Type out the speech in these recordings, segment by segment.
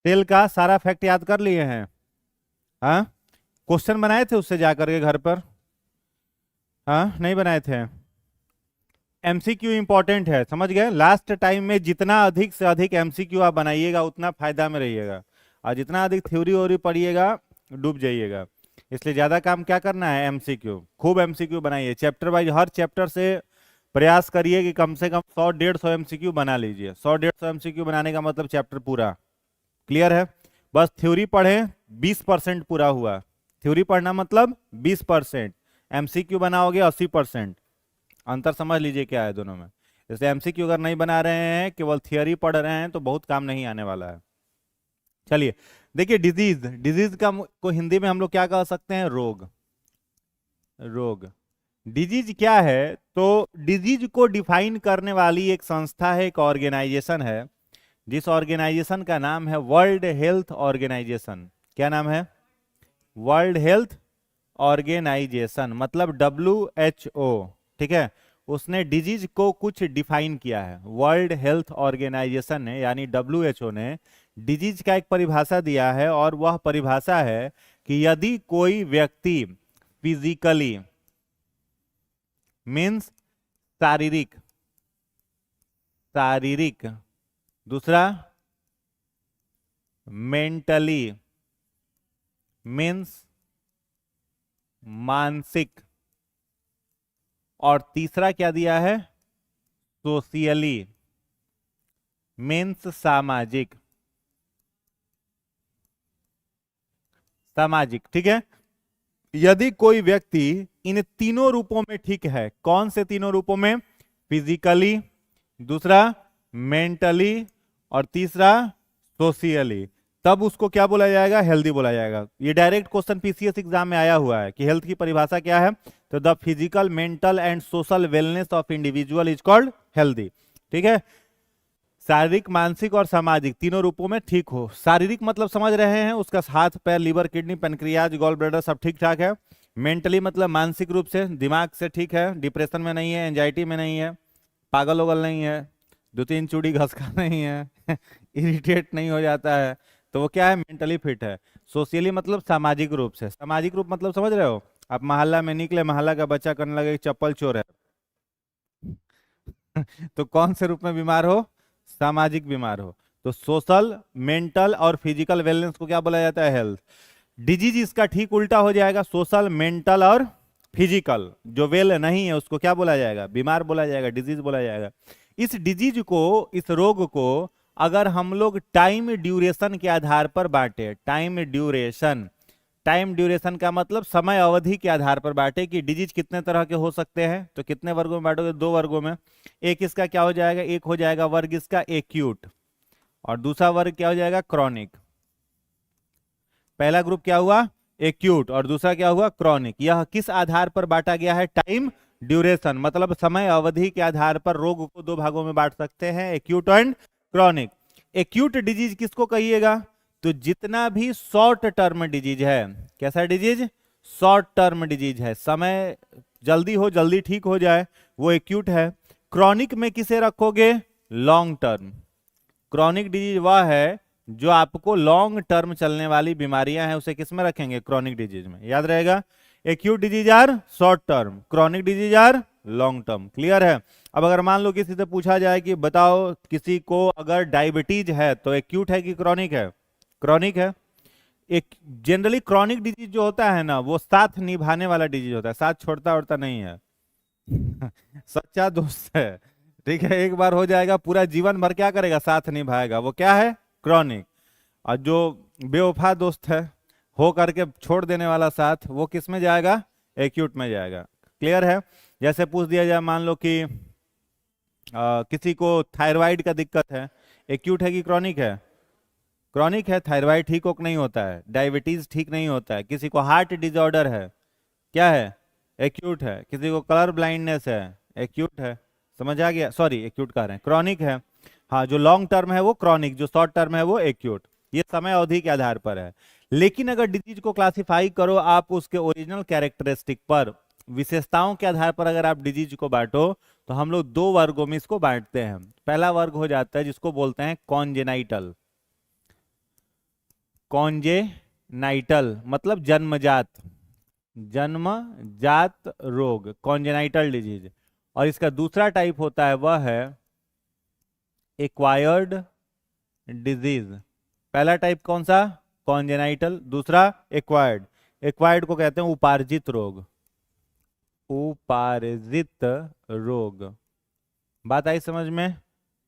Tell का सारा fact याद कर लिए हैं? हाँ, क्वेश्चन बनाए थे उससे जाकर के घर पर? हाँ, नहीं बनाए थे? एमसीक्यू इंपॉर्टेंट है, समझ गए? लास्ट टाइम में जितना अधिक से अधिक एमसीक्यू आप बनाइएगा उतना फायदा में रहिएगा, और जितना अधिक थ्योरी वोरी पढ़िएगा डूब जाइएगा। इसलिए ज्यादा काम क्या करना है, एमसीक्यू। खूब एमसीक्यू बनाइए, चैप्टर वाइज हर चैप्टर से प्रयास करिए कि कम से कम 100-150 एमसीक्यू बना लीजिए। 100-150 एमसीक्यू बनाने का मतलब चैप्टर पूरा क्लियर है। बस थ्योरी पढ़ें, 20% पूरा हुआ। थ्योरी पढ़ना मतलब 20%, एमसीक्यू बनाओगे 80%। अंतर समझ लीजिए क्या है दोनों में। जैसे एमसीक्यू अगर नहीं बना रहे हैं, केवल थियरी पढ़ रहे हैं, तो बहुत काम नहीं आने वाला है। चलिए देखिए, डिजीज, डिजीज का को हिंदी में हम लोग क्या कह सकते हैं, रोग। रोग, डिजीज क्या है? तो डिजीज को डिफाइन करने वाली एक संस्था है, एक ऑर्गेनाइजेशन है, जिस ऑर्गेनाइजेशन का नाम है वर्ल्ड हेल्थ ऑर्गेनाइजेशन। क्या नाम है? वर्ल्ड हेल्थ ऑर्गेनाइजेशन, मतलब WHO। ठीक है, उसने डिजीज को कुछ डिफाइन किया है। वर्ल्ड हेल्थ ऑर्गेनाइजेशन ने, यानी WHO ने डिजीज का एक परिभाषा दिया है, और वह परिभाषा है कि यदि कोई व्यक्ति फिजिकली, मीन्स शारीरिक, शारीरिक, दूसरा मेंटली, मीन्स मानसिक, और तीसरा क्या दिया है, सोशियली, मीन्स सामाजिक, सामाजिक। ठीक है, यदि कोई व्यक्ति इन तीनों रूपों में ठीक है, कौन से तीनों रूपों में, फिजिकली, दूसरा मेंटली, और तीसरा सोशियली, तब उसको क्या बोला जाएगा, हेल्दी बोला जाएगा। ये डायरेक्ट क्वेश्चन पीसीएस एग्जाम में आया हुआ है कि हेल्थ की परिभाषा क्या है, तो the physical, mental and social wellness of individual is called healthy. ठीक है, शारीरिक, मानसिक और सामाजिक तीनों रूपों में ठीक हो। शारीरिक मतलब समझ रहे हैं, उसका हाथ पैर, liver, kidney, pancreas, gall bladder सब ठीक ठाक है। मेंटली मतलब मानसिक रूप से, दिमाग से ठीक है, डिप्रेशन में नहीं है, एंजाइटी में नहीं है, पागल वगल नहीं है, 2-3 चूड़ी घस का नहीं है इरिटेट नहीं हो जाता है, तो वो क्या है, मेंटली फिट है। सोशियली मतलब सामाजिक रूप से, सामाजिक रूप मतलब समझ रहे हो, आप मोहल्ला में निकले, मोहल्ला का बच्चा करने लगे कि चप्पल चोर है तो कौन से रूप में बीमार हो, सामाजिक बीमार हो। तो सोशल, मेंटल और फिजिकल वेलनेस को क्या बोला जाता है, हेल्थ। डिजीज इसका ठीक उल्टा हो जाएगा, सोशल, मेंटल और फिजिकल। जो वेल नहीं है उसको क्या बोला जाएगा, बीमार बोला जाएगा, डिजीज बोला जाएगा। इस डिजीज को, इस रोग को अगर हम लोग टाइम ड्यूरेशन के आधार पर बांटे, टाइम ड्यूरेशन, टाइम ड्यूरेशन का मतलब समय अवधि के आधार पर बांटे कि डिजीज कितने तरह के हो सकते हैं, तो कितने वर्गों में बांटोगे, 2 वर्गों में। एक इसका क्या हो जाएगा, एक हो जाएगा वर्ग इसका एक्यूट, और दूसरा वर्ग क्या हो जाएगा, क्रॉनिक। पहला ग्रुप क्या हुआ, एक्यूट, और दूसरा क्या हुआ, क्रॉनिक। यह किस आधार पर बांटा गया है, टाइम ड्यूरेशन, मतलब समय अवधि के आधार पर रोग को 2 भागों में बांट सकते हैं, acute and chronic. Acute disease किसको कहिएगा, तो जितना भी शॉर्ट टर्म डिजीज है, कैसा डिजीज, शॉर्ट टर्म डिजीज है, समय जल्दी हो, जल्दी ठीक हो जाए, वो एक्यूट है। क्रॉनिक में किसे रखोगे, लॉन्ग टर्म। क्रॉनिक डिजीज वह है जो आपको लॉन्ग टर्म चलने वाली बीमारियां हैं, उसे किस में रखेंगे, क्रॉनिक डिजीज में, याद रहेगा। Acute disease are short term, chronic disease are long term. Clear है? अब अगर मान लो किसी से पूछा जाए कि बताओ किसी को अगर डायबिटीज है तो एक्यूट है कि क्रॉनिक है, क्रॉनिक है। एक जनरली क्रॉनिक डिजीज जो होता है ना, वो साथ निभाने वाला डिजीज होता है, साथ छोड़ता उड़ता नहीं है सच्चा दोस्त है। ठीक है, एक बार हो जाएगा, पूरा जीवन भर क्या करेगा, साथ निभाएगा, वो क्या है, क्रॉनिक। और जो बेवफा दोस्त है, हो करके छोड़ देने वाला साथ, वो किस में जाएगा, एक्यूट में जाएगा। क्लियर है? जैसे पूछ दिया जाए, मान लो कि किसी को थायराइड का दिक्कत है, एक्यूट है कि क्रॉनिक है, क्रॉनिक है। थायराइड ठीक हो नहीं होता है, डायबिटीज ठीक नहीं होता है। किसी को हार्ट डिसऑर्डर है, क्या है, एक्यूट है। किसी को कलर ब्लाइंडनेस है, एक्यूट है। समझ आ गया, सॉरी एक्यूट कह रहे हैं, क्रॉनिक है। हाँ, जो लॉन्ग टर्म है वो क्रॉनिक, जो शॉर्ट टर्म है वो एक्यूट। ये समय अवधि के आधार पर है। लेकिन अगर डिजीज को क्लासिफाई करो आप उसके ओरिजिनल कैरेक्टरिस्टिक पर, विशेषताओं के आधार पर अगर आप डिजीज को बांटो, तो हम लोग 2 वर्गों में इसको बांटते हैं। पहला वर्ग हो जाता है जिसको बोलते हैं कॉन्जेनाइटल। कॉन्जेनाइटल मतलब जन्मजात, जन्मजात रोग, कॉन्जेनाइटल डिजीज। और इसका दूसरा टाइप होता है वह है एक्वायर्ड डिजीज। पहला टाइप कौन सा? कॉन्जेनाइटल, दूसरा एक्वायर्ड। एक्वायर्ड को कहते हैं उपार्जित रोग, उपार्जित रोग। बात आई समझ में?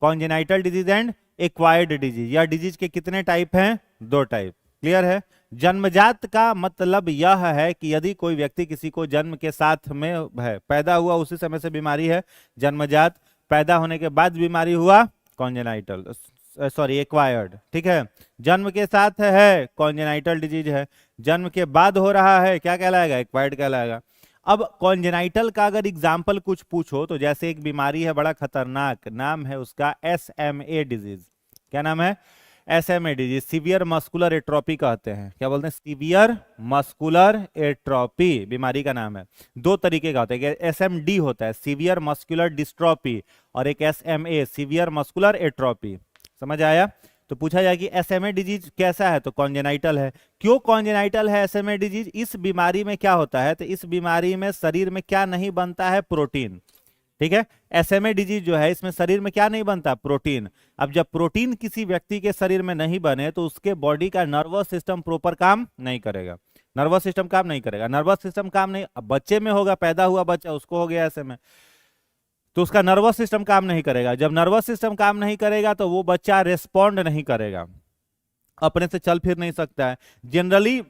Congenital disease and acquired disease. या डिजीज के कितने टाइप हैं? 2 टाइप। क्लियर है? जन्मजात का मतलब यह है कि यदि कोई व्यक्ति किसी को जन्म के साथ में है, पैदा हुआ उसी समय से बीमारी है, जन्मजात। पैदा होने के बाद बीमारी हुआ, कॉन्जेनाइटल, सॉरी एक्वायर्ड। ठीक है, जन्म के साथ है कॉन्जेनाइटल डिजीज है, जन्म के बाद हो रहा है क्या कहलाएगा? एक्वायर्ड कहलाएगा। अब कॉन्जेनाइटल का अगर एग्जाम्पल कुछ पूछो तो जैसे एक बीमारी है बड़ा खतरनाक, नाम है उसका SMA डिजीज। क्या नाम है? SMA disease, severe muscular atrophy कहते हैं। क्या बोलते हैं? सीवियर मस्कुलर एट्रोपी बीमारी का नाम है। 2 तरीके का होता है, SMD होता है सीवियर मस्कुलर डिस्ट्रोपी, और एक SMA सीवियर मस्कुलर एट्रोपी। समझ आया? तो पूछा जाए कि SMA डिजीज कैसा है, तो कॉन्जेनाइटल है। क्यों कॉन्जेनाइटल है SMA डिजीज? इस बीमारी में क्या होता है, तो इस बीमारी में शरीर में क्या नहीं बनता है? प्रोटीन। ठीक है, SMA डिजीज जो है इसमें शरीर में क्या नहीं बनता? प्रोटीन। अब जब प्रोटीन किसी व्यक्ति के शरीर में नहीं बने तो उसके बॉडी का नर्वस सिस्टम प्रॉपर काम नहीं करेगा, नर्वस सिस्टम काम नहीं करेगा। नर्वस सिस्टम काम नहीं, अब बच्चे में होगा, पैदा हुआ बच्चा उसको हो गया SMA, तो उसका नर्वस सिस्टम काम नहीं करेगा। जब नर्वस सिस्टम काम नहीं करेगा तो वो बच्चा रेस्पॉन्ड नहीं करेगा, अपने से चल फिर नहीं सकता है। जनरली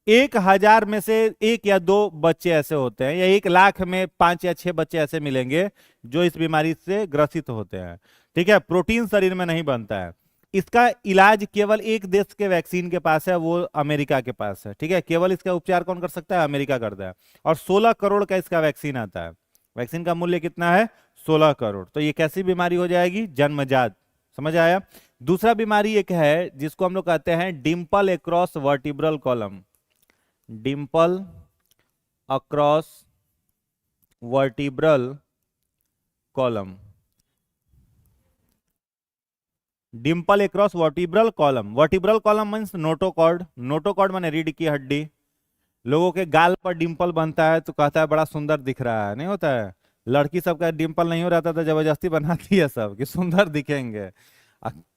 1000 में से 1 या 2 बच्चे ऐसे होते हैं, या 1 लाख में 5 या 6 बच्चे ऐसे मिलेंगे जो इस बीमारी से ग्रसित होते हैं। ठीक है, प्रोटीन शरीर में नहीं बनता है। इसका इलाज केवल एक देश के वैक्सीन के पास है, वो अमेरिका के पास है। ठीक है, केवल इसका उपचार कौन कर सकता है? अमेरिका करता है। और 16 करोड़ का इसका वैक्सीन आता है। वैक्सीन का मूल्य कितना है? 16 करोड़। तो ये कैसी बीमारी हो जाएगी? जन्मजात। समझ आया? दूसरा बीमारी एक है जिसको हम लोग कहते हैं Dimple across vertebral column, Dimple across vertebral column, Dimple across vertebral column. Vertebral column means notochord, notochord माने रीढ़ की हड्डी। लोगों के गाल पर डिंपल बनता है तो कहता है बड़ा सुंदर दिख रहा है, नहीं होता है? लड़की सबका डिंपल नहीं हो रहता तो जबरदस्ती बनाती है सब कि सुंदर दिखेंगे।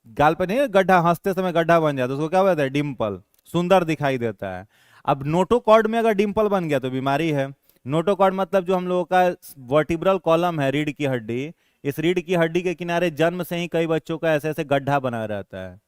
गाल पे नहीं गड्ढा, हंसते समय गड्ढा बन जाता है, उसको क्या बोलते हैं? डिंपल, सुंदर दिखाई देता है। अब नोटोकॉर्ड में अगर डिंपल बन गया तो बीमारी है। नोटोकॉर्ड मतलब जो हम लोगों का वर्टिब्रल कॉलम है, रीढ़ की हड्डी, इस रीढ़ की हड्डी के किनारे जन्म से ही कई बच्चों का ऐसे ऐसे गड्ढा बना रहता है।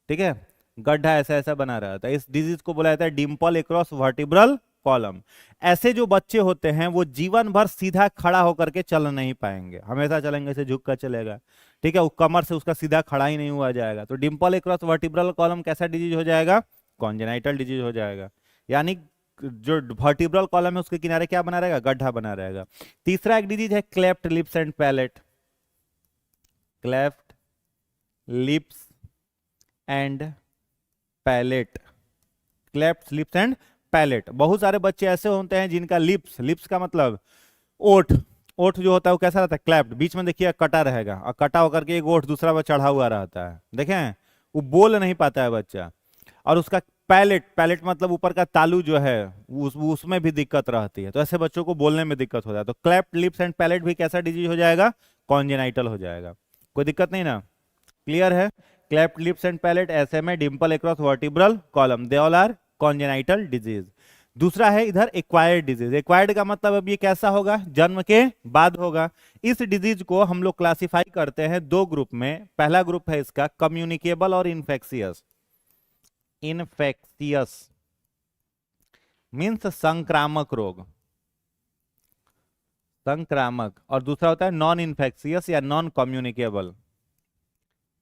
ठीक है, गड्ढा ऐसा ऐसा बना रहता है। इस डिजीज को बोला जाता है डिंपल अक्रॉस वर्टिब्रल कॉलम। ऐसे जो बच्चे होते हैं वो जीवन भर सीधा खड़ा होकर के चल नहीं पाएंगे, हमेशा चलेंगे ऐसे झुक कर चलेगा। ठीक है, वो कमर से उसका सीधा खड़ा ही नहीं हुआ जाएगा। तो डिंपल अक्रॉस वर्टिब्रल कॉलम कैसा डिजीज हो जाएगा? कॉन्जेनाइटल डिजीज हो जाएगा। यानी जो वर्टिब्रल कॉलम है उसके किनारे क्या बना रहेगा? गड्ढा बना रहेगा। तीसरा एक डिजीज है cleft lips and palate, cleft lips and palate, cleft lips and palate. बहुत सारे बच्चे ऐसे होते हैं जिनका लिप्स, लिप्स का मतलब ओठ, ओठ जो होता है वो कैसा रहता है? क्लेफ्ट, बीच में देखिए कटा रहेगा, और कटा होकर के एक ओठ दूसरा पर चढ़ा हुआ रहता है, देखें? वो बोल नहीं पाता है बच्चा। और उसका पैलेट, पैलेट मतलब ऊपर का तालू जो है उसमें भी दिक्कत रहती है, तो ऐसे बच्चों को बोलने में दिक्कत हो जाता है। तो क्लेफ्ट लिप्स एंड पैलेट भी कैसा डिजीज हो जाएगा? कॉन्जेनाइटल हो जाएगा। कोई दिक्कत नहीं ना? क्लियर है? Cleft lips and palate, SMA, dimple across vertebral column, they all are congenital disease. दूसरा है इधर एक्वायर्ड डिजीज। एक्वायर्ड का मतलब अब ये कैसा होगा? जन्म के बाद होगा। इस डिजीज को हम लोग क्लासिफाई करते हैं 2 ग्रुप में। पहला ग्रुप है इसका कम्युनिकेबल और इन्फेक्शियस। इन्फेक्शियस मीन्स संक्रामक रोग, संक्रामक। और दूसरा होता है नॉन इन्फेक्शियस या non communicable,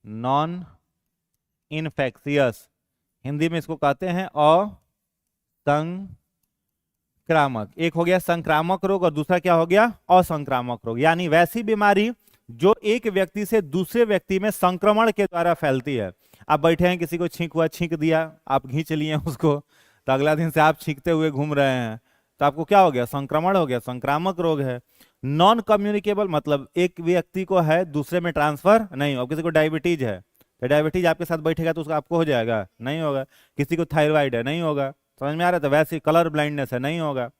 non infectious. Hindi में इसको कहते हैं असंक्रामक। एक हो गया संक्रामक रोग और दूसरा क्या हो गया? असंक्रामक रोग। यानी वैसी बीमारी जो एक व्यक्ति से दूसरे व्यक्ति में संक्रमण के द्वारा फैलती है। आप बैठे हैं, किसी को छींक हुआ, छींक दिया, आप खींच लिए उसको, तो अगला दिन से आप छींकते हुए घूम रहे हैं, तो आपको क्या हो गया? संक्रमण हो गया, संक्रामक रोग है। नॉन कम्युनिकेबल मतलब एक व्यक्ति को है दूसरे में ट्रांसफर नहीं। अब किसी को डायबिटीज है तो डायबिटीज आपके साथ बैठेगा तो उसका आपको हो जाएगा? नहीं होगा। किसी को थायराइड है, नहीं होगा। समझ में आ रहा है? तो वैसे कलर ब्लाइंडनेस है, नहीं होगा।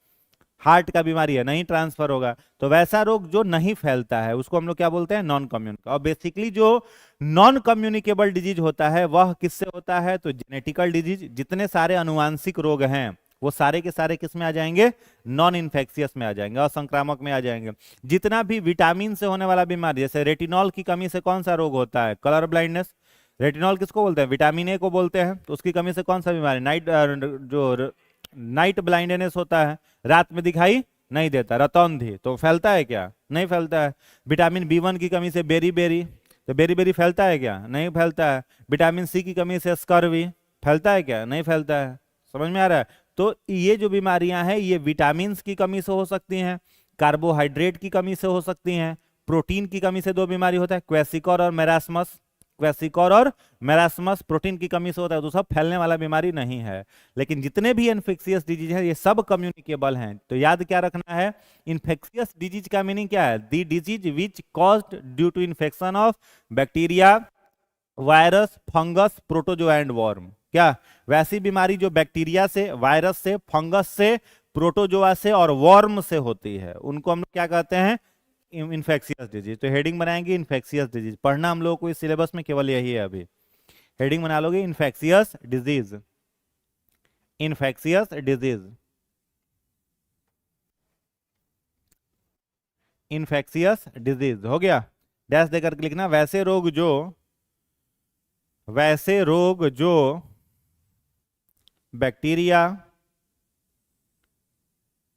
हार्ट का बीमारी है, नहीं ट्रांसफर होगा। तो वैसा रोग जो नहीं फैलता है उसको हम लोग क्या बोलते हैं? Non communicable. और बेसिकली जो नॉन कम्युनिकेबल डिजीज होता है वह किससे होता है? तो जेनेटिकल डिजीज। जितने सारे अनुवांशिक रोग हैं वो सारे के सारे किस में आ जाएंगे? नॉन इन्फेक्शियस में आ जाएंगे और संक्रामक में आ जाएंगे। जितना भी विटामिन से होने वाला बीमारी, जैसे रेटिनॉल की कमी से कौन सा रोग होता है? Colour blindness. रेटिनॉल किसको बोलते हैं? विटामिन ए को बोलते हैं। तो उसकी कमी से कौन सा बीमारी? जो नाइट ब्लाइंडनेस होता है, रात में दिखाई नहीं देता, रतौंधी। तो फैलता है क्या? नहीं फैलता है। विटामिन बी1 की कमी से बेरी बेरी, तो बेरी बेरी फैलता है क्या? नहीं फैलता है। विटामिन सी की कमी से स्कर्वी, फैलता है क्या? नहीं फैलता है। समझ में आ रहा है? तो ये जो बीमारियां हैं ये विटामिन की कमी से हो सकती हैं, कार्बोहाइड्रेट की कमी से हो सकती हैं, प्रोटीन की कमी से दो बीमारी होता है, क्वेसिकोर और मेरास्मस। क्वेसिकोर और मेरास्मस प्रोटीन की कमी से होता है। तो सब फैलने वाला बीमारी नहीं है। लेकिन जितने भी इन्फेक्शियस डिजीज हैं ये सब कम्युनिकेबल हैं। तो याद क्या रखना है? इन्फेक्शियस डिजीज का मीनिंग क्या है? The disease which caused due to infection of bacteria, virus, fungus, protozoa and worm. क्या? वैसी बीमारी जो बैक्टीरिया से, वायरस से, फंगस से, प्रोटोजोआ से और वर्म से होती है, उनको हम लोग क्या कहते हैं? Infectious disease. तो हेडिंग बनाएंगे इन्फेक्शियस डिजीज। पढ़ना हम लोगों को इस सिलेबस में केवल यही है। अभी हेडिंग बना लोगे infectious disease, infectious disease, infectious disease. हो गया? डैश देकर के लिखना। वैसे रोग जो बैक्टीरिया,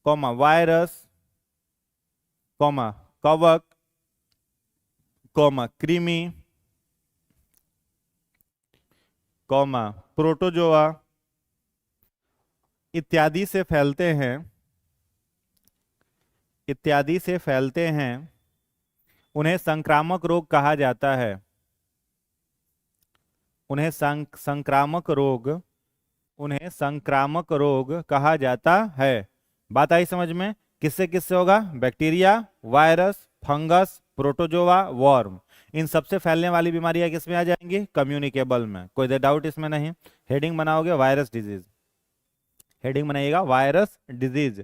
कॉमा वायरस, कॉमा कवक, कॉमा कृमि, कॉमा प्रोटोजोआ इत्यादि से फैलते हैं, इत्यादि से फैलते हैं, उन्हें संक्रामक रोग कहा जाता है। उन्हें संक्रामक रोग, उन्हें संक्रामक रोग कहा जाता है। बात आई समझ में? किससे किससे होगा? Bacteria, virus, fungus, protozoa, worm. इन सबसे फैलने वाली बीमारियां किस में आ जाएंगी? कम्युनिकेबल में। कोई डाउट इसमें नहीं। हेडिंग बनाओगे वायरस डिजीज। हेडिंग बनाइएगा वायरस डिजीज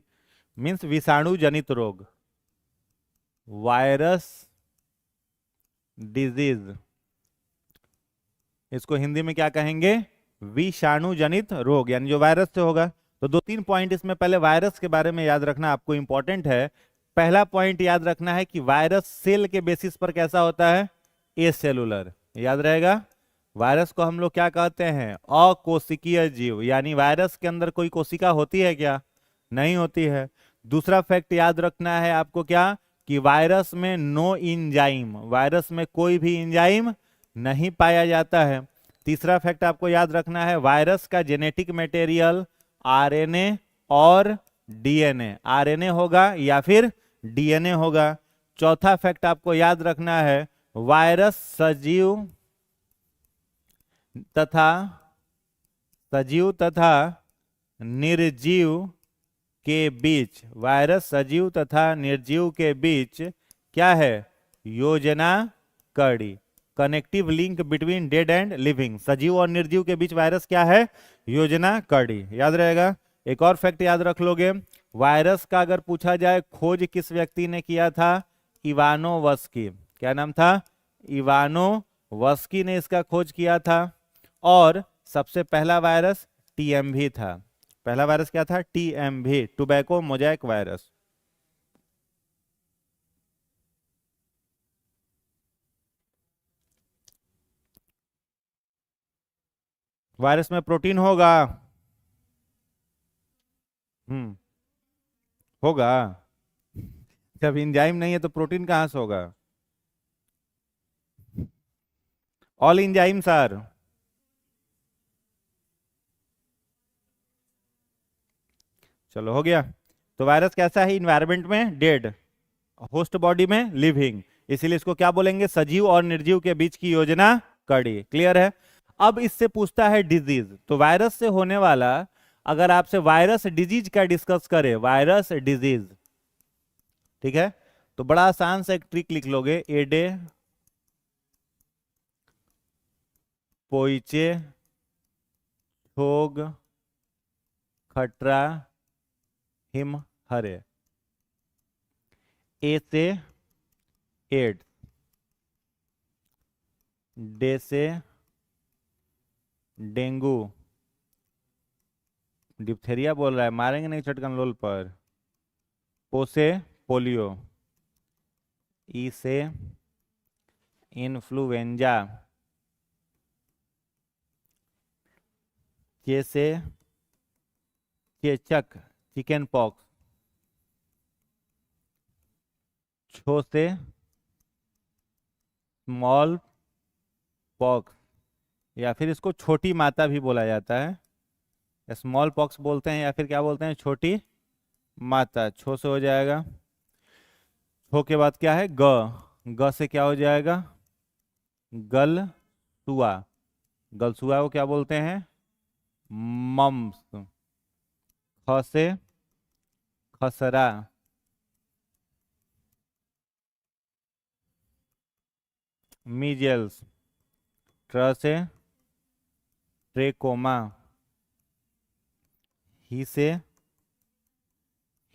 मीन्स विषाणु जनित रोग। वायरस डिजीज, इसको हिंदी में क्या कहेंगे? विषाणु जनित रोग, यानी जो वायरस से होगा। तो दो तीन पॉइंट इसमें पहले वायरस के बारे में याद रखना आपको इंपॉर्टेंट है। पहला पॉइंट याद रखना है कि वायरस सेल के बेसिस पर कैसा होता है? ए सेलुलर। याद रहेगा? वायरस को हम लोग क्या कहते हैं? अकोशिकीय जीव। यानी वायरस के अंदर कोई कोशिका होती है क्या? नहीं होती है। दूसरा फैक्ट याद रखना है आपको क्या? कि वायरस में नो इंजाइम, वायरस में कोई भी इंजाइम नहीं पाया जाता है। तीसरा फैक्ट आपको याद रखना है, वायरस का जेनेटिक मटेरियल आरएनए और डीएनए, आरएनए होगा या फिर डीएनए होगा। चौथा फैक्ट आपको याद रखना है, वायरस सजीव तथा निर्जीव के बीच, वायरस सजीव तथा निर्जीव के बीच क्या है? योजना कड़ी, connective link between dead and living. सजीव और निर्जीव के बीच वायरस क्या है? योजना कड़ी। याद रहेगा? एक और फैक्ट याद रख लोगे, वायरस का अगर पूछा जाए खोज किस व्यक्ति ने किया था? इवानोवस्की। क्या नाम था? इवानोवस्की ने इसका खोज किया था। और सबसे पहला वायरस टीएमवी था। पहला वायरस क्या था? TMV, tobacco mosaic virus. Virus में प्रोटीन होगा? होगा। जब एंजाइम नहीं है तो प्रोटीन कहां से होगा? ऑल एंजाइम्स आर, चलो हो गया। तो वायरस कैसा है? इन्वायरमेंट में डेड, होस्ट बॉडी में लिविंग, इसीलिए इसको क्या बोलेंगे? सजीव और निर्जीव के बीच की योजना कड़ी। क्लियर है? अब इससे पूछता है डिजीज। तो वायरस से होने वाला, अगर आपसे वायरस डिजीज का डिस्कस करे, वायरस डिजीज, ठीक है, तो बड़ा आसान सा एक ट्रिक लिख लोगे, एडे पोइचे, छोग, खटरा, हिम, हरे। ए से एड्स, डे से डेंगू, डिप्थेरिया बोल रहा है, मारेंगे नहीं चटकन लोल पर। पो से पोलियो, ई से इन्फ्लुएंजा, चे से चेचक, चिकन पॉक्स, छो से स्मॉल पॉक्स, या फिर इसको छोटी माता भी बोला जाता है, स्मॉल पॉक्स बोलते हैं या फिर क्या बोलते हैं, छोटी माता। छो से हो जाएगा। छो के बाद क्या है, ग से क्या हो जाएगा, गल सुआ, गल सुआ को क्या बोलते हैं, मम्स। ख से खसरा, मीजल्स। ट्र से ट्रेकोमा, ही से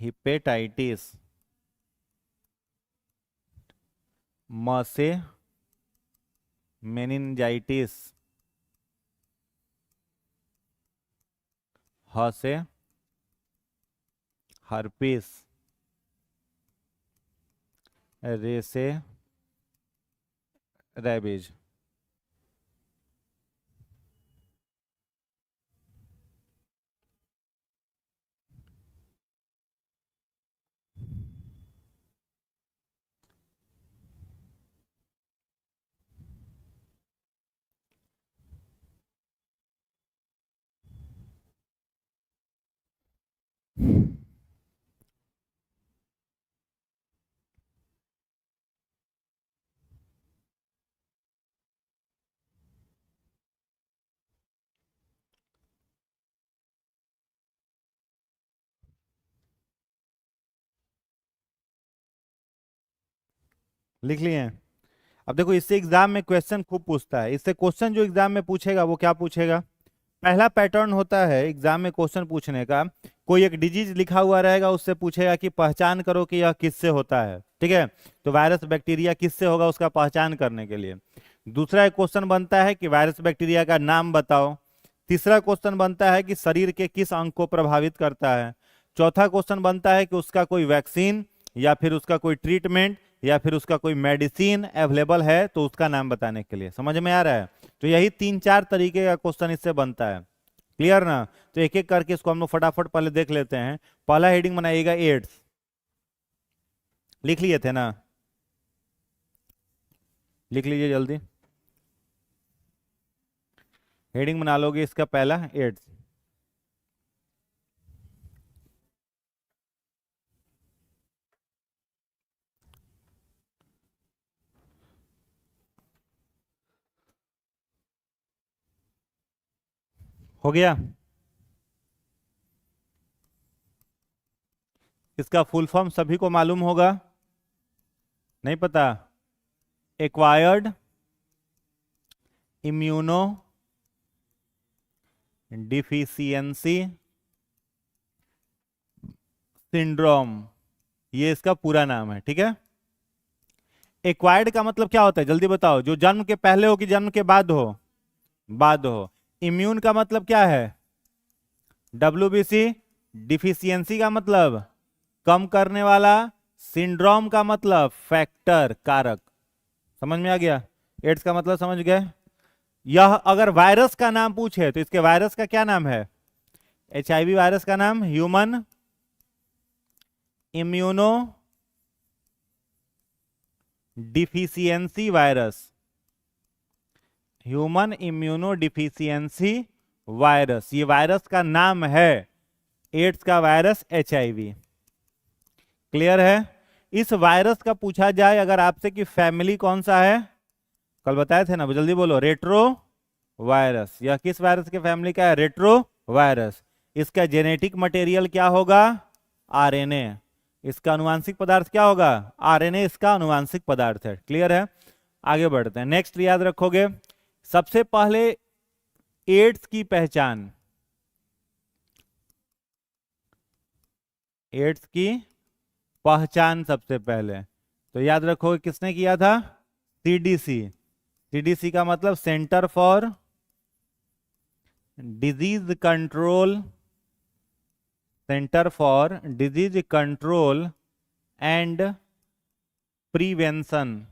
हिपेटाइटिस, म से मेनिंजाइटिस, ह से हर्पिस, रे से रैबिज। लिख लिए। अब देखो, इससे एग्जाम में क्वेश्चन खूब पूछता है। इससे क्वेश्चन जो एग्जाम में पूछेगा वो क्या पूछेगा, पहला पैटर्न होता है एग्जाम में क्वेश्चन पूछने का, कोई एक डिजीज लिखा हुआ रहेगा, उससे पूछेगा कि पहचान करो कि यह किससे होता है। ठीक है, तो वायरस बैक्टीरिया किससे होगा, उसका पहचान करने के लिए। दूसरा एक क्वेश्चन बनता है कि वायरस बैक्टीरिया का नाम बताओ। तीसरा क्वेश्चन बनता है कि शरीर के किस अंग को प्रभावित करता है। चौथा क्वेश्चन बनता है कि उसका कोई वैक्सीन या फिर उसका कोई ट्रीटमेंट या फिर उसका कोई मेडिसिन अवेलेबल है तो उसका नाम बताने के लिए। समझ में आ रहा है? तो यही 3-4 तरीके का क्वेश्चन इससे बनता है। क्लियर ना? तो एक एक करके इसको हम लोग फटाफट पहले देख लेते हैं। पहला हेडिंग बनाइएगा एड्स, लिख लिए थे ना, लिख लीजिए जल्दी। हेडिंग बना लोगे इसका पहला एड्स। हो गया? इसका फुल फॉर्म सभी को मालूम होगा, नहीं पता? एक्वायर्ड इम्यूनो डिफिशियंसी सिंड्रोम, ये इसका पूरा नाम है। ठीक है, एक्वायर्ड का मतलब क्या होता है जल्दी बताओ, जो जन्म के पहले हो कि जन्म के बाद हो? बाद हो। इम्यून का मतलब क्या है? WBC। डिफिशियंसी का मतलब कम करने वाला। सिंड्रोम का मतलब फैक्टर, कारक। समझ में आ गया? एड्स का मतलब समझ गए? यह अगर वायरस का नाम पूछे तो इसके वायरस का क्या नाम है? HIV वायरस का नाम human immuno deficiency virus, human immuno deficiency virus, ये वायरस का नाम है। एड्स का वायरस HIV। क्लियर है? इस वायरस का पूछा जाए अगर आपसे कि फैमिली कौन सा है, कल बताए थे ना, जल्दी बोलो। Retro virus. यह किस वायरस के फैमिली का है? Retro virus. इसका जेनेटिक मटेरियल क्या होगा? RNA। इसका अनुवांशिक पदार्थ क्या होगा? RNA इसका अनुवांशिक पदार्थ है। क्लियर है? आगे बढ़ते हैं। नेक्स्ट याद रखोगे, सबसे पहले एड्स की पहचान, एड्स की पहचान सबसे पहले तो याद रखो किसने किया था? सीडीसी। सीडीसी का मतलब centre for disease control, centre for disease control and prevention,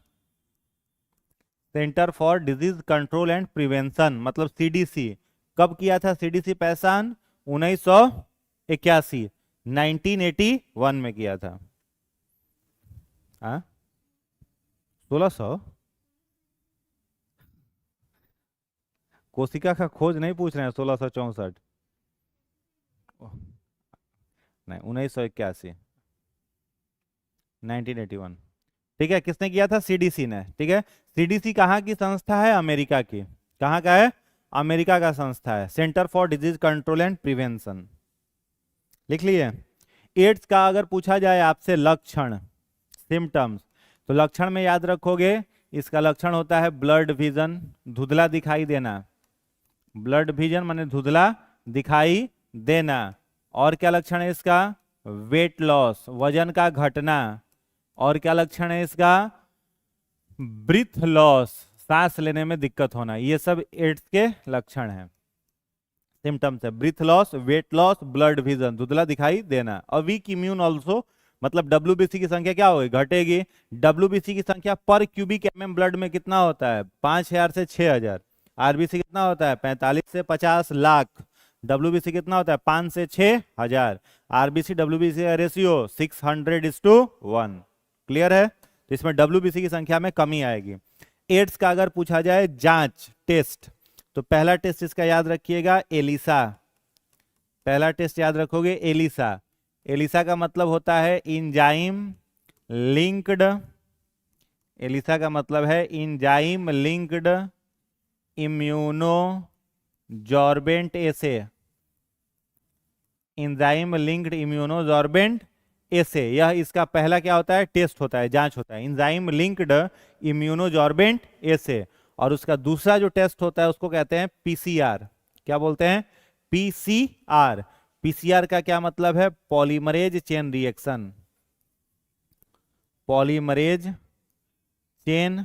centre for disease control and prevention मतलब सीडीसी। कब किया था सीडीसी पहचान? 1981, 1981 में किया था। 1600? कोशिका का खोज नहीं पूछ रहे हैं 1664, नहीं 1981, 1981। ठीक है, किसने किया था? सीडीसी ने। ठीक है, सीडीसी कहाँ की संस्था है? अमेरिका की। कहाँ का है? अमेरिका का संस्था है, centre for disease control and prevention. लिख लिए। एड्स का अगर पूछा जाए आपसे लक्षण, सिम्टम्स, तो लक्षण में याद रखोगे इसका लक्षण होता है ब्लड विजन, धुंधला दिखाई देना। ब्लड विजन माने धुंधला दिखाई देना। और क्या लक्षण है इसका? वेट लॉस, वजन का घटना। और क्या लक्षण है इसका? ब्रीथ लॉस, सांस लेने में दिक्कत होना। ये सब एड्स के लक्षण हैं, सिम्टम्स है। Breath loss, weight loss, blurred vision, धुंधला दिखाई देना। और वीक इम्यून ऑल्सो, मतलब डब्ल्यूबीसी की संख्या क्या होगी? घटेगी। डब्ल्यूबीसी की संख्या पर क्यूबिक एमएम ब्लड में कितना होता है? 5000 से 6000। आरबीसी कितना होता है? 45 से 50 लाख। डब्ल्यूबीसी कितना होता है? 5 से 6000। आरबीसी डब्ल्यूबीसी का रेशियो 600:1। क्लियर है? तो इसमें डब्ल्यूबीसी की संख्या में कमी आएगी। एड्स का अगर पूछा जाए जांच, टेस्ट, तो पहला टेस्ट इसका याद रखिएगा एलिसा। पहला टेस्ट याद रखोगे एलिसा। एलिसा का मतलब होता है इंजाइम लिंक्ड, एलिसा का मतलब है इंजाइम लिंक्ड इम्यूनो जॉर्बेंट एसे, एंजाइम लिंक्ड इम्यूनोजॉर्बेंट एसे। यह इसका पहला क्या होता है? टेस्ट होता है, जांच होता है, एंजाइम लिंक्ड इम्यूनोजॉर्बेंट एसे। और उसका दूसरा जो टेस्ट होता है उसको कहते हैं पीसीआर। क्या बोलते हैं? पीसीआर। पीसीआर का क्या मतलब है? Polymerase chain reaction, polymerase chain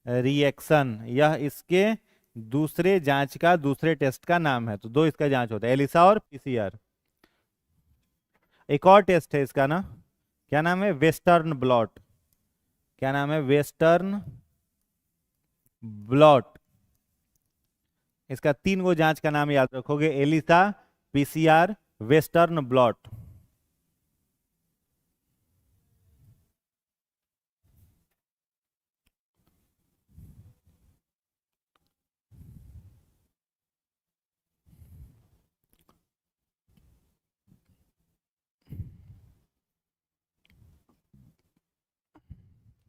reaction. यह इसके दूसरे जांच का, दूसरे टेस्ट का नाम है। तो दो इसका जांच होता है, एलिसा और पीसीआर। एक और टेस्ट है इसका ना, क्या नाम है? Western blot. क्या नाम है? Western blot. इसका 3 गो जांच का नाम याद रखोगे, एलिसा, पीसीआर, वेस्टर्न ब्लॉट।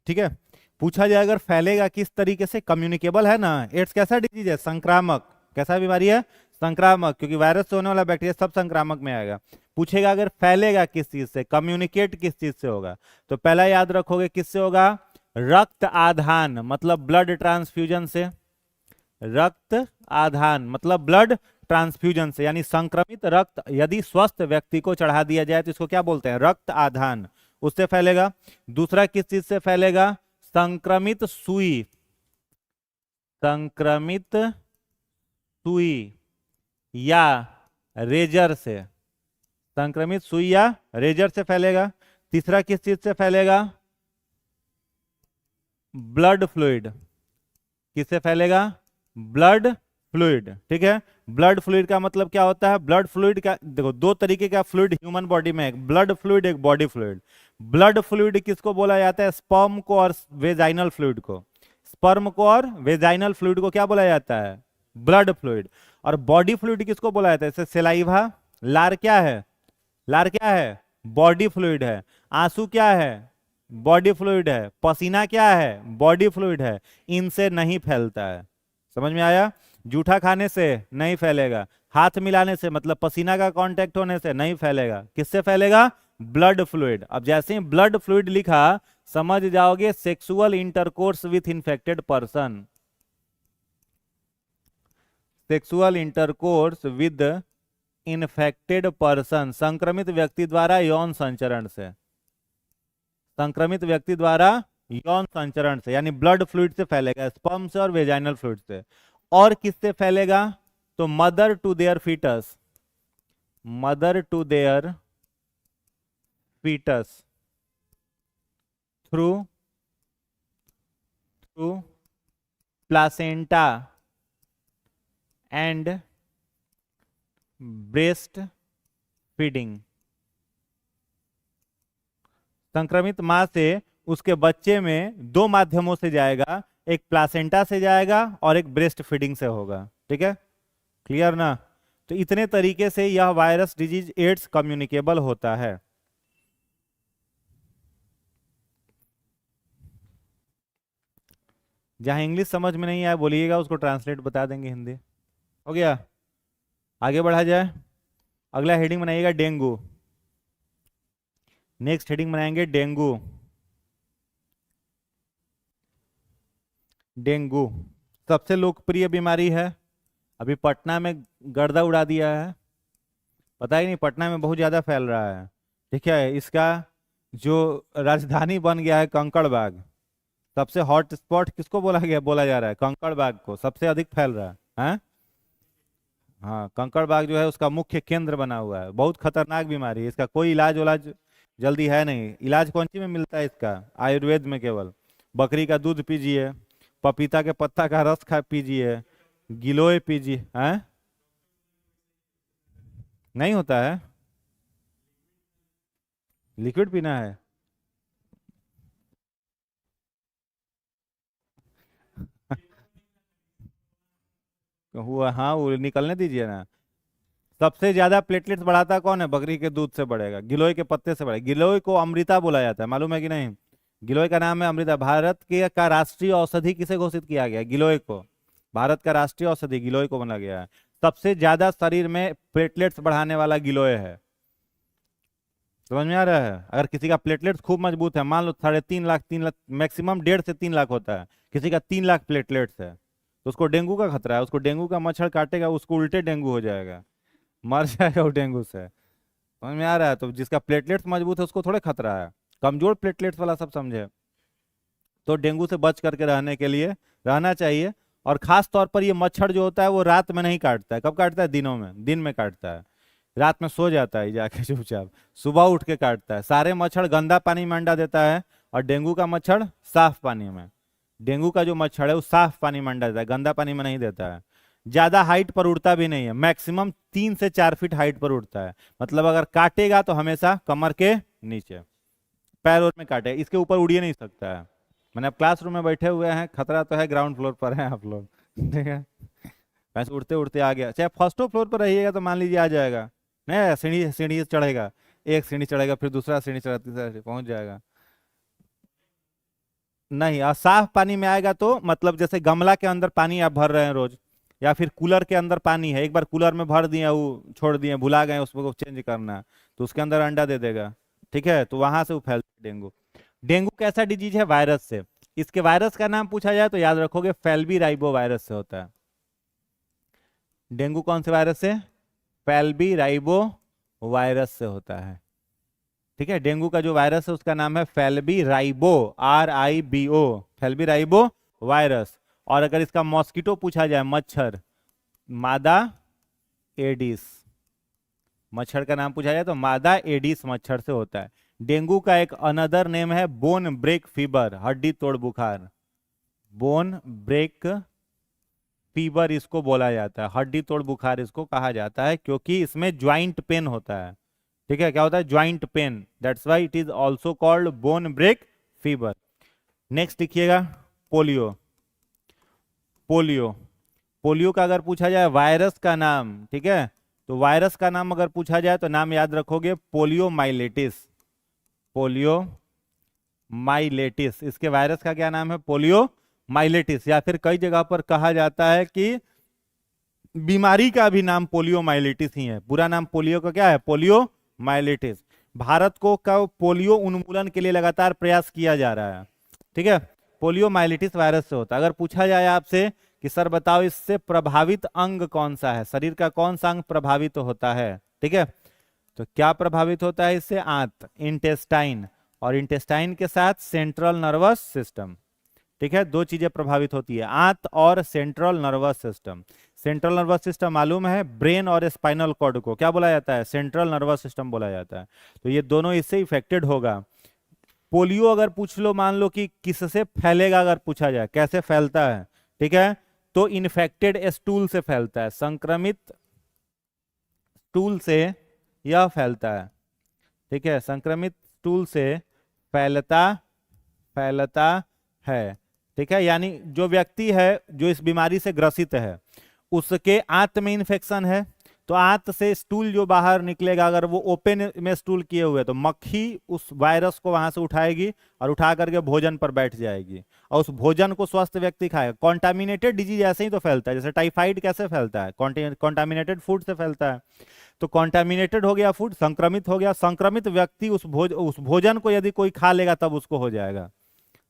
ठीक है, पूछा जाए अगर फैलेगा किस तरीके से, कम्युनिकेबल है ना। एड्स कैसा डिजीज है? संक्रामक। कैसा बीमारी है? संक्रामक, क्योंकि वायरस से होने वाला बैक्टीरिया सब संक्रामक में आएगा। पूछेगा अगर फैलेगा किस चीज से, कम्युनिकेट किस चीज से होगा, तो पहला याद रखोगे किससे होगा? रक्त आधान, मतलब ब्लड ट्रांसफ्यूजन से। रक्त आधान मतलब ब्लड ट्रांसफ्यूजन से, यानी संक्रमित रक्त यदि स्वस्थ व्यक्ति को चढ़ा दिया जाए तो इसको क्या बोलते हैं? रक्त आधान, उससे फैलेगा। दूसरा किस चीज से फैलेगा? संक्रमित सुई, संक्रमित सुई या रेजर से, संक्रमित सुई या रेजर से फैलेगा। तीसरा किस चीज से फैलेगा? Blood fluid. किससे फैलेगा? Blood fluid. ठीक है, ब्लड फ्लूइड का मतलब क्या होता है? ब्लड फ्लूइड का देखो दो तरीके का फ्लूइड ह्यूमन बॉडी में, एक ब्लड फ्लूइड, एक बॉडी फ्लूइड। ब्लड फ्लूइड किसको बोला जाता है? स्पर्म को और वेजाइनल फ्लूइड को। स्पर्म को और वेजाइनल फ्लूइड को क्या बोला जाता है? Blood fluid. और बॉडी फ्लूइड किसको बोला जाता है? जैसे सेलाइवा, लार क्या है? लार क्या है? बॉडी फ्लूइड है। आंसू क्या है? बॉडी फ्लूइड है। पसीना क्या है? बॉडी फ्लूइड है। इनसे नहीं फैलता है। समझ में आया? जूठा खाने से नहीं फैलेगा, हाथ मिलाने से मतलब पसीना का कांटेक्ट होने से नहीं फैलेगा। किससे फैलेगा? Blood fluid. अब जैसे ही ब्लड फ्लूइड लिखा समझ जाओगे sexual intercourse with infected person, sexual intercourse with infected person, संक्रमित व्यक्ति द्वारा यौन संचरण से, संक्रमित व्यक्ति द्वारा यौन संचरण से, यानी ब्लड फ्लूइड से फैलेगा, स्पर्म से और वेजाइनल फ्लूइड से। और किससे फैलेगा? तो mother to their foetus, mother to their foetus through placenta and breast feeding. संक्रमित मां से उसके बच्चे में दो माध्यमों से जाएगा, एक प्लासेंटा से जाएगा और एक ब्रेस्ट फीडिंग से होगा। ठीक है, क्लियर ना? तो इतने तरीके से यह वायरस डिजीज एड्स कम्युनिकेबल होता है। जहां इंग्लिश समझ में नहीं आया बोलिएगा, उसको ट्रांसलेट बता देंगे हिंदी। हो गया, आगे बढ़ा जाए। अगला हेडिंग बनाइएगा डेंगू। नेक्स्ट हेडिंग बनाएंगे डेंगू। डेंगू सबसे लोकप्रिय बीमारी है, अभी पटना में गर्दा उड़ा दिया है, पता ही नहीं, पटना में बहुत ज्यादा फैल रहा है। ठीक है, इसका जो राजधानी बन गया है कंकड़बाग, सबसे हॉट स्पॉट किसको बोला जा रहा है? कंकड़बाग को सबसे अधिक फैल रहा है, हाँ? हाँ, कंकड़बाग जो है उसका मुख्य केंद्र बना हुआ है। बहुत खतरनाक बीमारी है, इसका कोई इलाज जल्दी है नहीं। इलाज कौन सी में मिलता है इसका? आयुर्वेद में केवल। बकरी का दूध पीजिए, पपीता के पत्ता का रस खा पीजिए, गिलोय पीजिए। हैं? नहीं होता है, लिक्विड पीना है। हुआ, हाँ, वो निकलने दीजिए ना। सबसे ज्यादा प्लेटलेट्स बढ़ाता कौन है? बकरी के दूध से बढ़ेगा, गिलोय के पत्ते से बढ़ेगा। गिलोय को अमृता बोला जाता है, मालूम है कि नहीं? गिलोय का नाम है अमृता। भारत के का राष्ट्रीय औषधि किसे घोषित किया गया? गिलोय को। भारत का राष्ट्रीय औषधि गिलोय को बना गया है। सबसे ज्यादा शरीर में प्लेटलेट्स बढ़ाने वाला गिलोय है। समझ में आ रहा है? अगर किसी का प्लेटलेट्स खूब मजबूत है, मान लो 3.5 लाख, 3 लाख, मैक्सिमम 1.5 से 3 लाख होता है, किसी का 3 लाख प्लेटलेट्स है, तो उसको डेंगू का खतरा है। उसको डेंगू का मच्छर काटेगा, उसको उल्टे डेंगू हो जाएगा, मर जाएगा वो डेंगू से। समझ में आ रहा है? तो जिसका प्लेटलेट्स मजबूत है उसको थोड़े खतरा है, कमजोर प्लेटलेट्स वाला सब समझे। तो डेंगू से बच करके रहने के लिए रहना चाहिए। और खास तौर पर ये मच्छर जो होता है वो रात में नहीं काटता है। कब काटता है? दिनों में, दिन में काटता है। रात में सो जाता है जाके चुपचाप, सुबह उठ के काटता है। सारे मच्छर गंदा पानी में अंडा देता है, और डेंगू का मच्छर साफ पानी में। डेंगू का जो मच्छर है वो साफ पानी में अंडा देता है, गंदा पानी में नहीं देता है। ज्यादा हाइट पर उड़ता भी नहीं है, मैक्सिमम 3 से 4 फीट हाइट पर उड़ता है। मतलब अगर काटेगा तो हमेशा कमर के नीचे, पैर और में काटे, इसके ऊपर उड़िए नहीं सकता है। मैंने अब क्लासरूम में बैठे हुए हैं, खतरा तो है, ग्राउंड फ्लोर पर हैं आप लोग, ठीक है? वैसे उड़ते उड़ते आ गया, चाहे फर्स्ट फ्लोर पर रहिएगा तो मान लीजिए आ जाएगा। नहीं, सीढ़ी सीढ़ी से चढ़ेगा, एक सीढ़ी चढ़ेगा, फिर दूसरा सीढ़ी चढ़ा, तीसरा सीढ़ी पहुंच जाएगा। नहीं, और साफ पानी में आएगा तो मतलब जैसे गमला के अंदर पानी आप भर रहे हैं रोज, या फिर कूलर के अंदर पानी है, एक बार कूलर में भर दिए, वो छोड़ दिए, भुला गए उसको चेंज करना, तो उसके अंदर अंडा दे देगा। ठीक है, तो वहां से वो फैलता है डेंगू। डेंगू कैसा डिजीज है? वायरस से। इसके वायरस का नाम पूछा जाए तो याद रखोगे फैल्बी राइबो वायरस से होता है। डेंगू कौन से वायरस से? फैल्बी राइबो वायरस से होता है। ठीक है, डेंगू का जो वायरस है उसका नाम है फैल्बी राइबो, RIBO, फैल्बी राइबो वायरस। और अगर इसका मॉस्किटो पूछा जाए, मच्छर, मादा एडिस, मच्छर का नाम पूछा जाए तो मादा एडिस मच्छर से होता है। डेंगू का एक अनदर नेम है बोन ब्रेक फीवर, हड्डी तोड़ बुखार। बोन ब्रेक फीवर इसको बोला जाता है, हड्डी तोड़ बुखार इसको कहा जाता है, क्योंकि इसमें ज्वाइंट पेन होता है। ठीक है, क्या होता है? Joint pain, that's why it is also called bone break fever. Next लिखिएगा पोलियो। पोलियो, पोलियो का अगर पूछा जाए वायरस का नाम, ठीक है, तो वायरस का नाम अगर पूछा जाए तो नाम याद रखोगे पोलियो माइलेटिस। पोलियो माइलेटिस, इसके वायरस का क्या नाम है? पोलियो माइलेटिस। या फिर कई जगह पर कहा जाता है कि बीमारी का भी नाम पोलियो माइलेटिस ही है, पूरा नाम पोलियो का क्या है? पोलियो माइलेटिस। भारत को का पोलियो उन्मूलन के लिए लगातार प्रयास किया जा रहा है। ठीक है, पोलियो माइलेटिस वायरस से होता है। अगर पूछा जाए आपसे कि सर बताओ इससे प्रभावित अंग कौन सा है, शरीर का कौन सा अंग प्रभावित होता है। ठीक है, तो क्या प्रभावित होता है इससे, आंत, इंटेस्टाइन, और इंटेस्टाइन के साथ सेंट्रल नर्वस सिस्टम। ठीक है, दो चीजें प्रभावित होती है, आंत और central nervous system. Central nervous system मालूम है, ब्रेन और स्पाइनल कॉर्ड को क्या बोला जाता है, सेंट्रल नर्वस सिस्टम बोला जाता है। तो ये दोनों इससे इफेक्टेड होगा। पोलियो अगर पूछ लो, मान लो कि किससे फैलेगा, अगर पूछा जाए कैसे फैलता है, ठीक है, तो इन्फेक्टेड स्टूल से फैलता है, संक्रमित स्टूल से यह फैलता है। ठीक है, संक्रमित स्टूल से फैलता फैलता है। ठीक है, यानी जो व्यक्ति है जो इस बीमारी से ग्रसित है उसके आंत में इन्फेक्शन है, तो आंत से स्टूल जो बाहर निकलेगा, अगर वो ओपन में स्टूल किए हुए तो मक्खी उस वायरस को वहां से उठाएगी और उठा करके भोजन पर बैठ जाएगी, और उस भोजन को स्वस्थ व्यक्ति खाएगा। कॉन्टामिनेटेड डिजीज ऐसे ही तो फैलता है, जैसे टाइफाइड कैसे फैलता है, कॉन्टामिनेटेड फूड से फैलता है। तो कॉन्टामिनेटेड हो गया फूड, संक्रमित हो गया, संक्रमित व्यक्ति उस भोजन को यदि कोई खा लेगा तब उसको हो जाएगा।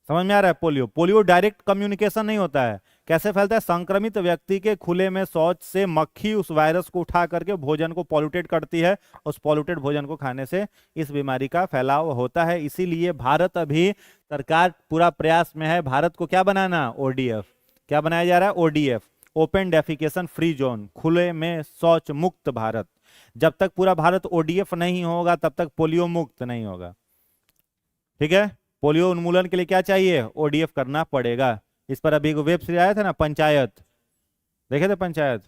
समझ में आ रहा है। पोलियो डायरेक्ट कम्युनिकेशन नहीं होता है, कैसे फैलता है, संक्रमित व्यक्ति के खुले में शौच से मक्खी उस वायरस को उठा करके भोजन को पॉल्यूटेट करती है, उस पॉल्यूटेड भोजन को खाने से इस बीमारी का फैलाव होता है। इसीलिए भारत अभी सरकार पूरा प्रयास में है, भारत को क्या बनाना, ओडीएफ। क्या बनाया जा रहा है, ODF, open defecation free zone, खुले में शौच मुक्त भारत। जब तक पूरा भारत ओडीएफ नहीं होगा तब तक पोलियो मुक्त नहीं होगा। ठीक है, पोलियो उन्मूलन के लिए क्या चाहिए, ओडीएफ करना पड़ेगा। इस पर अभी वेब सीरीज आया था ना, पंचायत, देखे थे पंचायत।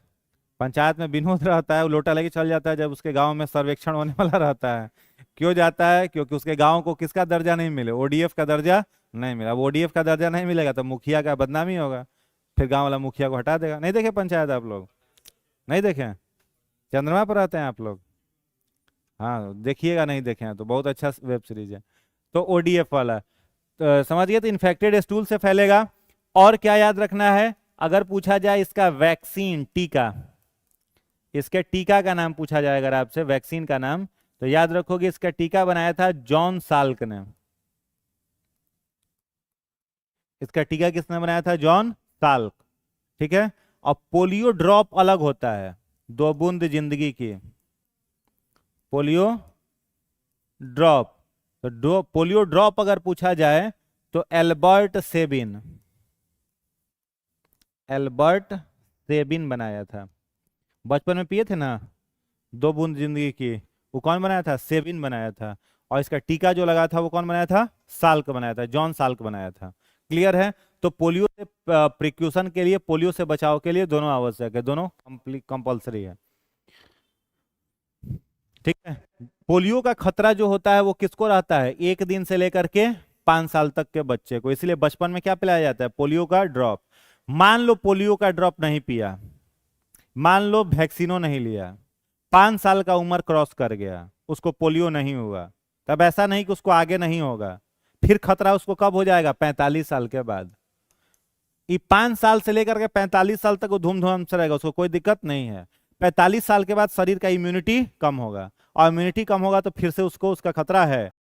पंचायत में विनोद रहता है, वो लोटा लेके चल जाता है जब उसके गांव में सर्वेक्षण होने वाला रहता है। क्यों जाता है, क्योंकि उसके गांव को किसका दर्जा नहीं मिले, ओडीएफ का दर्जा नहीं मिला। अब ओडीएफ का दर्जा नहीं मिलेगा तो मुखिया का बदनामी होगा, फिर गाँव वाला मुखिया को हटा देगा। नहीं देखे पंचायत आप लोग, नहीं देखे, चंद्रमा पर रहते हैं आप लोग, हाँ देखिएगा, नहीं देखे हैं तो बहुत अच्छा वेब सीरीज है। तो ओडीएफ वाला तो समझ गए, तो इन्फेक्टेड स्टूल से फैलेगा। और क्या याद रखना है, अगर पूछा जाए इसका वैक्सीन, टीका, इसके टीका का नाम पूछा जाए अगर आपसे, वैक्सीन का नाम, तो याद रखोगे इसका टीका बनाया था जॉन साल्क ने। इसका टीका किसने बनाया था, जॉन साल्क। ठीक है, और पोलियो ड्रॉप अलग होता है, 2 बूंद जिंदगी की, पोलियो ड्रॉप। तो पोलियो ड्रॉप अगर पूछा जाए तो एल्बर्ट सेबिन बनाया था। बचपन में पिए थे ना 2 बूंद जिंदगी की, वो कौन बनाया था, सेबिन बनाया था। और इसका टीका जो लगा था वो कौन बनाया था, साल्क बनाया था, जॉन साल्क बनाया था। क्लियर है। तो पोलियो से प्रिक्यूशन के लिए, पोलियो से बचाव के लिए दोनों आवश्यक है, दोनों कंपल्सरी है। ठीक है, पोलियो का खतरा जो होता है वो किसको रहता है, 1 दिन से लेकर के 5 साल तक के बच्चे को। इसलिए बचपन में क्या पिलाया जाता है, पोलियो का ड्रॉप। मान लो पोलियो का ड्रॉप नहीं पिया, मान लो वैक्सीनो नहीं लिया, 5 साल का उम्र क्रॉस कर गया, उसको पोलियो नहीं हुआ, तब ऐसा नहीं कि उसको आगे नहीं होगा, फिर खतरा उसको कब हो जाएगा, 45 साल के बाद। ये 5 साल से लेकर के 45 साल तक वो धूमधाम से रहेगा, उसको कोई दिक्कत नहीं है। 45 साल के बाद शरीर का इम्यूनिटी कम होगा, और इम्यूनिटी कम होगा तो फिर से उसको उसका खतरा है।